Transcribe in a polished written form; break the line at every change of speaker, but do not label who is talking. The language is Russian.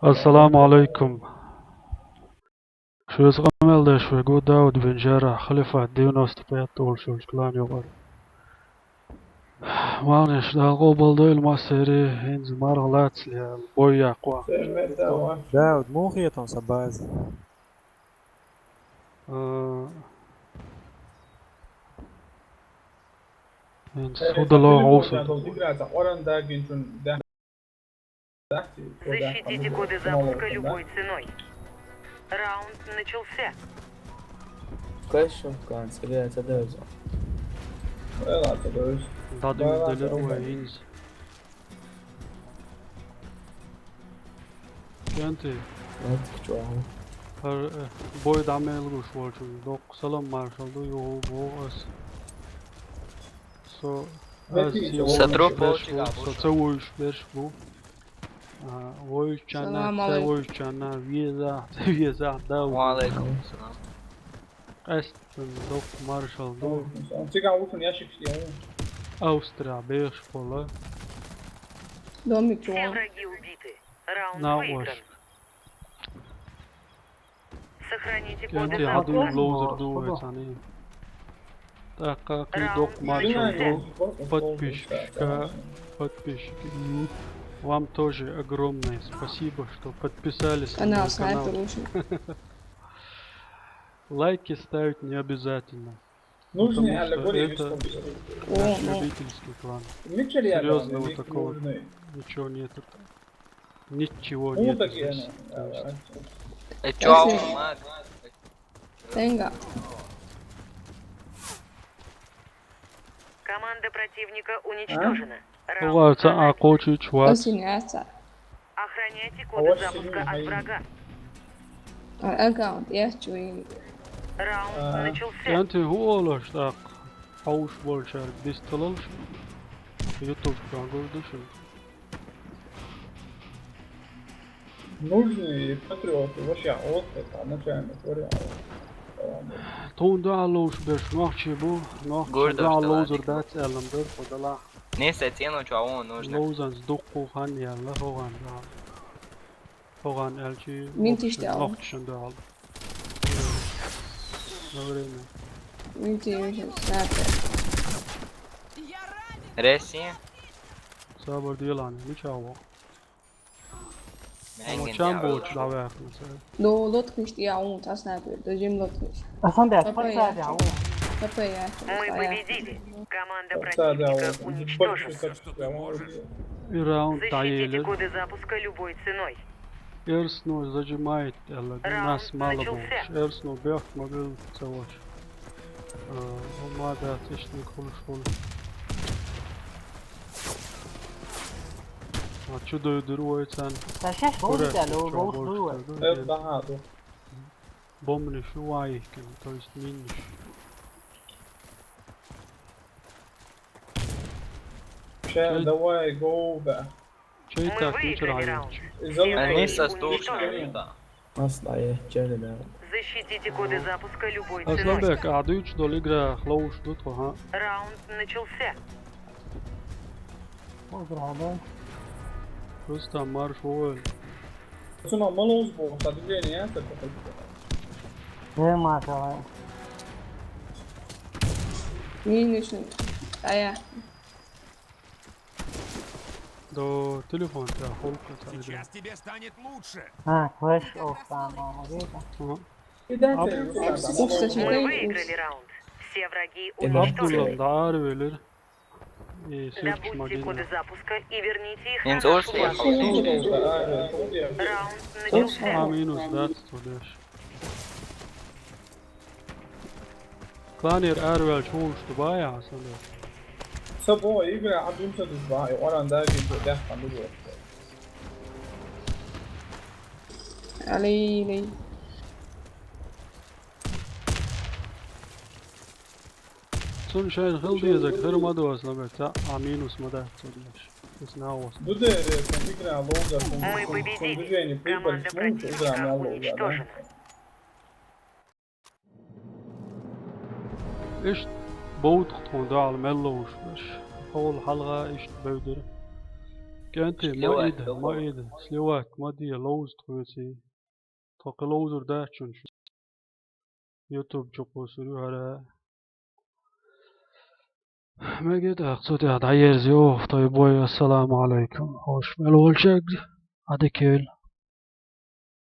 السلام عليكم. شو اسمه ده شو جو داود بن جارح خليفة ديونوس تبيت طول شو كلان يقول مانش ده قبل ديل ما سيري هنز مرغلات لي البويا قوا
داود مو خيطان صباز.
هنز هو ده لو عوصل
Защитите коды запуска любой ценой. Раунд начался.
Question kan سريعة تدرجة.
دادو دلرو هنز كنتي
نتك جواها.
هر بوي دعمل روش والشو دوق سلام مارشال دو يو بو اس سو
Satrup
سو تسويش بيش بو ويش كان تسويش كان فيزا داو
وعليكم السلام.
استن دوق مارشال دو
Aleykümselam.
أوستريا بيش بولا
Домик
Все
чего?
враги убиты. Раунд
на
выигран.
وش
Сохраните
كنتي
коды
عدو
запуска.
لوزر دو يعني تاقاقي دوق مارشال دو подписчики. Вам тоже огромное спасибо, что подписались на
Канал
мой
снайпер
канал.
лучше.
Лайки ставить не обязательно,
О,
потому
ну.
что это наш любительский клан. Серьезного такого ничего нету. Ничего нету здесь. То есть,
Чао,
Если-
маг.
Тенга.
Команда противника уничтожена. Раунд
Бывается,
начался.
акочи чувак.
Осеняется.
Охраняйте коды запуска от врага.
Аккаунт. Я чую.
Раунд начался.
انت هو ولا اشتاق حوش بولشار بيستللش يوتيوب كان قردش
Нужные патриоты, вообще отдых, начальник вариант.
تون دعلوش بيش نوحشي بو نوحشي
Gordo
دعلوزر
что
دات элемдер подала
Несет тяну чао нужно.
لوزن صدقو خان يلا هوغان دعال هوغان الجي
مين تشتاق؟
نوحشن دعال نورينا
Видите, снайпер.
Россия.
سابر ديلاني مش هوا
Mengen
كان بوش
diavolo.
دعوة مثلا
Do lotkish ja on ta sniper. Do jim lotkish.
Охандаш,
Папа,
подсадя,
я-
о.
КП я.
Мы победили. Команда
Кстати,
противника
вот,
уничтожена.
и раунд
Защитите
дайелер
коды запуска любой ценой.
Эрсно зажимает нас мало
начался.
больше. Эрсно бьет мобил целоч. Умада отличный кулшон. А чудо дыруется.
Ташеш бозда, ло бозду.
Это багато.
Бомбни шуайки, то есть миниш.
Сейчас давай go back.
Чей
Мы
так
выиграли
ничего
раунд.
не
Все враги
Несет стушно.
уничтожены.
أصلا جلنا.
Защитите коды запуска любой
А
ценой.
слабек, а дыч до игра хлоуш тут, ага.
Раунд начался.
Поздравляю.
Просто марш воин.
Sono malos bo, sta di bene niente.
Машала.
Минусный. А я.
До телефон тебя холка.
Сейчас тебе станет лучше.
А, Clash of America.
Ага.
Кстати,
Мы
ты-
выиграли раунд. Все враги
Абдулла.
уничтожены.
Abdullah dar verir. Search
Добудьте
Madina.
коды запуска и верните их
Нин
на нашу
зошли.
базу. Раунд
А
начался.
минус dat studeš. Klanir Ervel čuš tu bajā sanāk.
Sabo igra abim se dva, oran da gi da kan du.
علي
Sun šeit hildīzak, hirma dos, labi, tā, a minus madē studeš. Tas nav os.
Du de kan igra loga con
Мы победили.
движение прибыль
Команда
смут игра
противника
на лога.
уничтожена.
إيش بود خطون داع الملوش باش أول حلقة إيش بودر أنت ما
سلواك
إيده ما إيده سلواك ما دي لوز تويسي توك لوزر ده شون يوتيوب جوكو سوري هذا ما قد أقصد هذا عير زيوف طيب السلام عليكم خوش ملول شق هذا كيل